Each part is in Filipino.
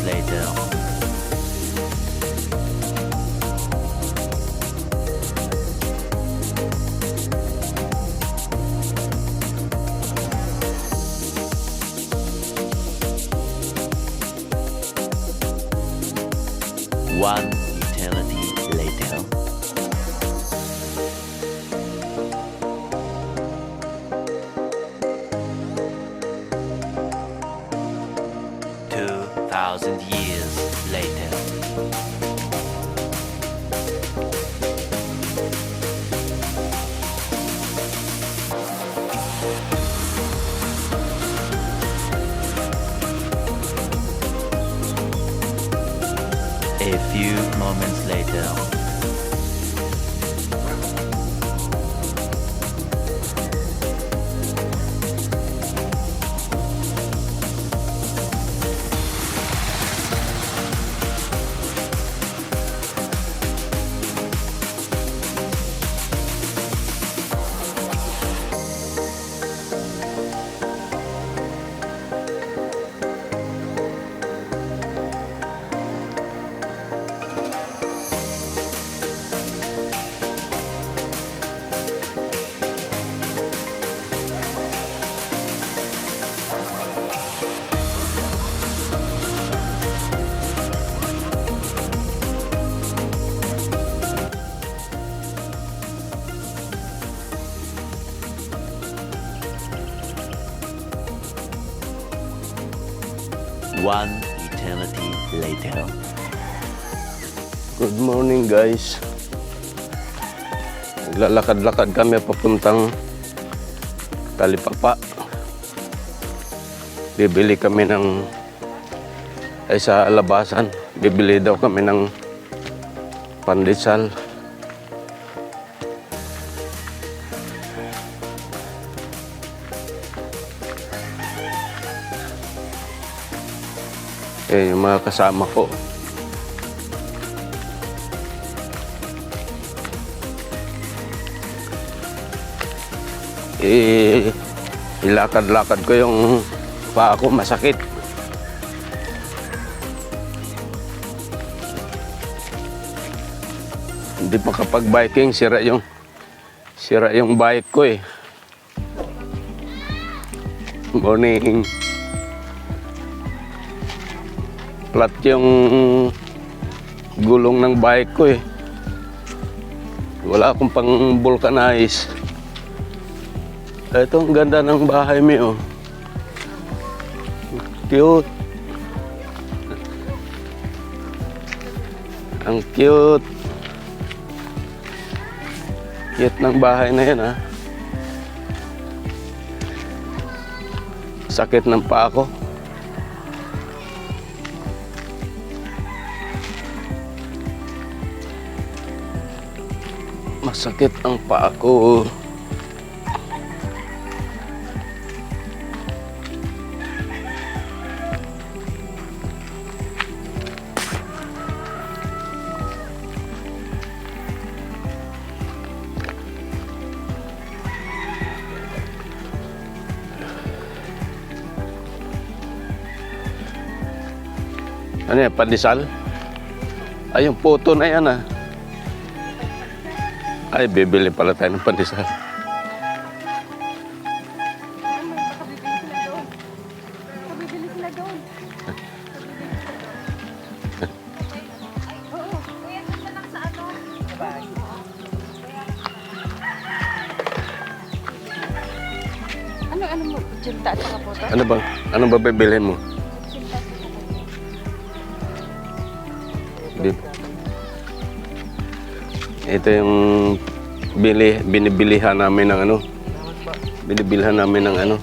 later. One eternity later. Thousand years later. A few moments later. One eternity later. Good morning guys. Naglalakad-lakad kami papuntang Talipapa. Bibili kami sa labasan. Bibili daw kami ng pandesal. Yung mga kasama ko. Ilakad-lakad ko yung paa ko, masakit. Hindi pa kapag biking, sira yung bike ko eh. Morning. Flat yung gulong ng bike ko eh. Wala akong pang vulcanize. Ito, ang ganda ng bahay mo. Cute. Ang cute. Cute ng bahay na yan, ha. Sakit ng paa ko. Masakit ang paa ko. Ano yan, pandesal? Ay, yung puto na yan, ah. Ay, bibili pala tayo ng pandesal. Bibili sila doon. Oo. Kuya, gusto lang sa ano? Ano mo? Junta at saka puto? Ano ba bibilhin mo? Ito yung binibilihan namin ng ano. Binibilhan namin ng ano.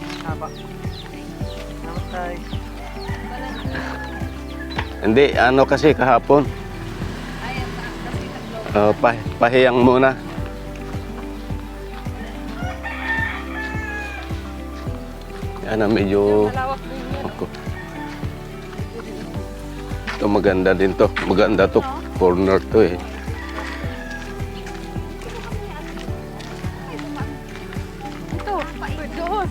Hindi, ano kasi kahapon. Pahiyang muna. Yan na medyo... Ito maganda din to. Maganda to. Corner to eh. Doon.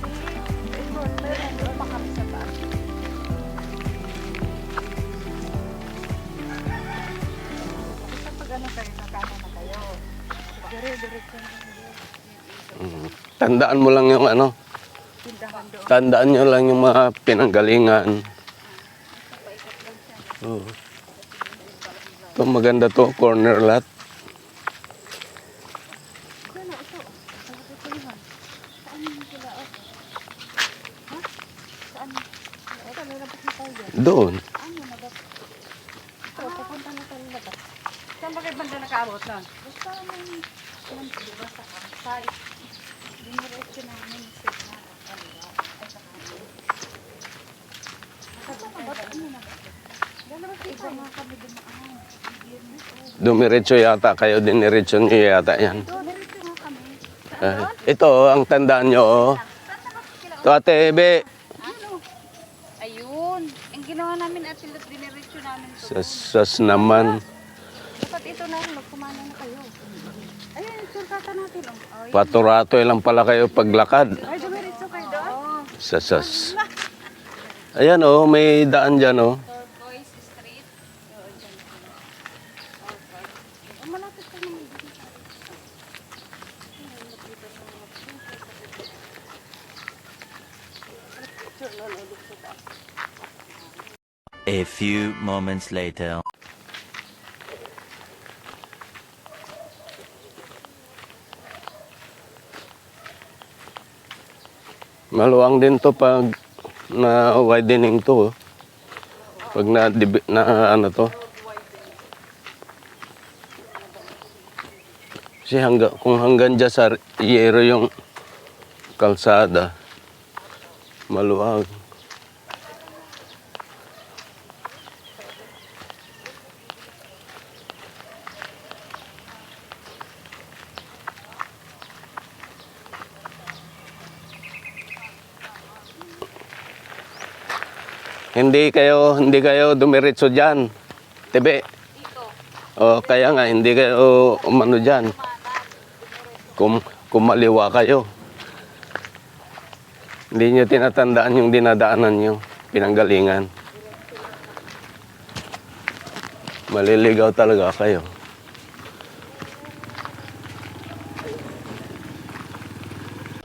Doon pa kami sa bahay. Tandaan mo lang yung ano, Tindahan doon. tandaan nyo lang yung mga pinanggalingan. Oo. Ito maganda to, corner lot. Ano, ito. Ang pipilihan. Saan yung sila? Ha? Saan? Ito, may labas na tayo dyan. Doon. Ano na ba? Ito, pupunta na tayo labas. Saan ba kayo banda nakaabot na? Basta may diba sa side. Diniretso namin sa kaliwa. Ay, sa kanan. Saan ba? Ano na ba? Lalabas iba nga kami dumaan. Dumiretso yata kayo, diniretso nyo yata yan. Diretso nga kami. Ito, ang tandaan nyo. Oh. Ito, Ate Ebe. Ano? Ayun. Ang ginawa namin at diniretso namin to. Sas naman. Dapat ito na rin. Kumana na kayo. Ayun, sultata natin. Oh. Ay, Paturatoy lang pala kayo paglakad. ay dumiretso kayo doon. Sas. Ayan oh, may daan dyan oh. Turquoise Street. Oo, dyan. Okay. Malapit ka naman dito. A few moments later. Maluwang din to pag na widening to. Oh. Pag na ano to. Kasi kung hanggang dyan sa yero yung kalsada, maluwag. Hindi kayo dumiretso diyan. Tebe. O kaya nga hindi kayo umano diyan. Kumaliwa kayo. Hindi niyo tinatandaan yung dinadaanan niyo, pinanggalingan. Maliligaw talaga kayo.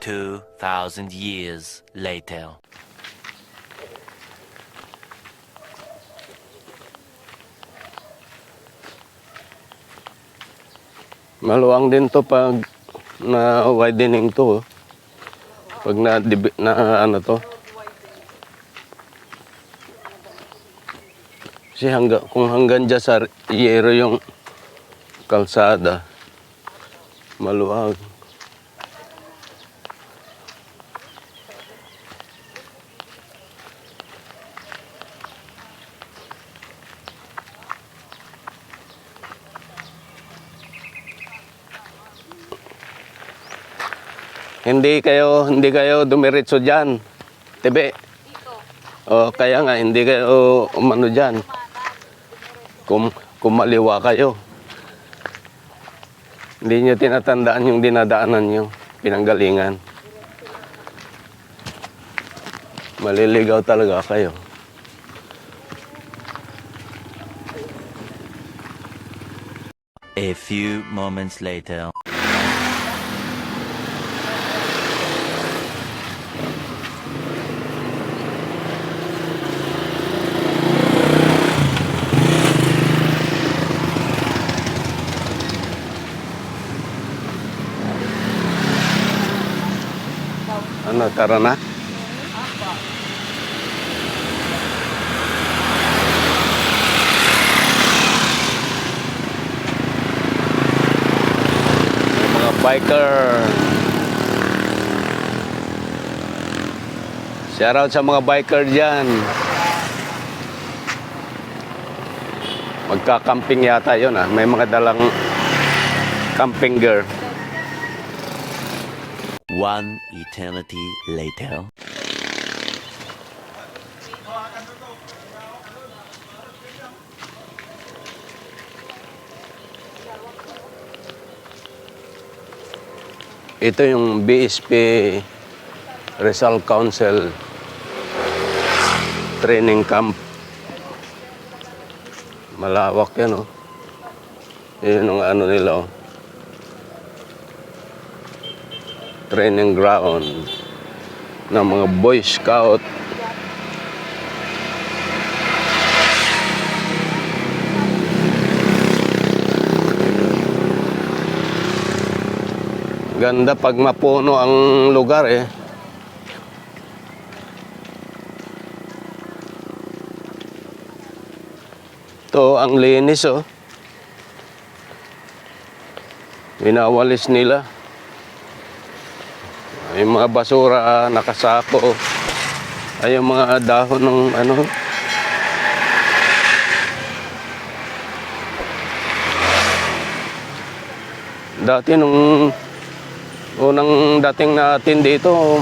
Two 2,000 years later. Maluwang din to pag na widening to. Oh. Pag na ano to. Kasi kung hanggang dyan sa yero yung kalsada, maluwag. Hindi kayo dumiretso diyan. Tebe. O kaya nga hindi kayo umano diyan. Kumaliwa kayo. Hindi niyo tinatandaan yung dinadaanan niyo, pinanggalingan. Maliligaw talaga kayo. A few moments later. Ano, tara na? May mga biker. Shout out sa mga biker dyan. Magka-camping yata yun ah. May mga dalang camping gear. One eternity later. Ito yung BSP Rizal Council Training Camp. Malawak yan oh. Yun ang ano nila oh. training ground ng mga Boy Scout. Ganda pag mapuno ang lugar eh. Ito ang linis oh. Winawalis nila. Yung mga basura nakasako. Ay yung mga dahon ng ano. Dati nung unang dating natin dito,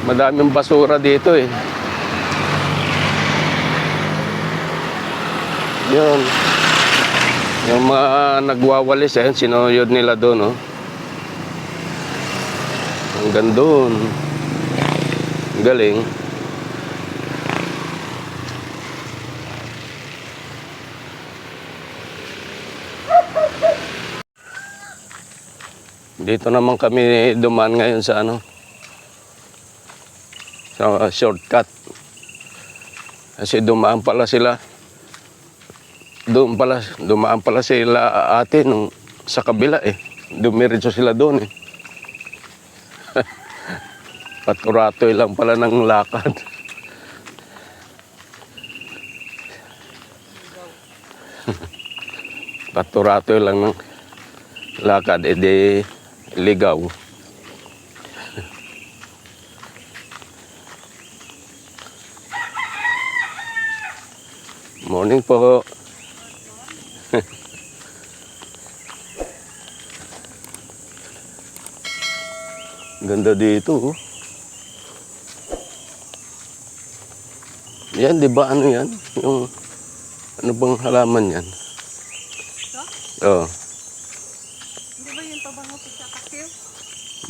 madaming basura dito eh. Yun. Yung mga nagwawalis eh, sinuyod nila doon oh. Hanggang doon. Galing. Dito naman kami dumaan ngayon sa ano, sa shortcut. Kasi dumaan pala sila ate nung sa kabila eh. Dumiretso sila doon eh. Paturatoy lang pala ng lakad. Paturatoy lang ng lakad, edi ligaw. Morning po. Ganda dito. Oh. Yan, di ba ano yan? Yung, ano bang halaman yan? Ito? Oo. Hindi ba yung pabango sa kakil?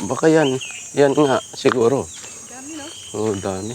Baka yan. Yan nga, siguro. Dami no? Oo, dami.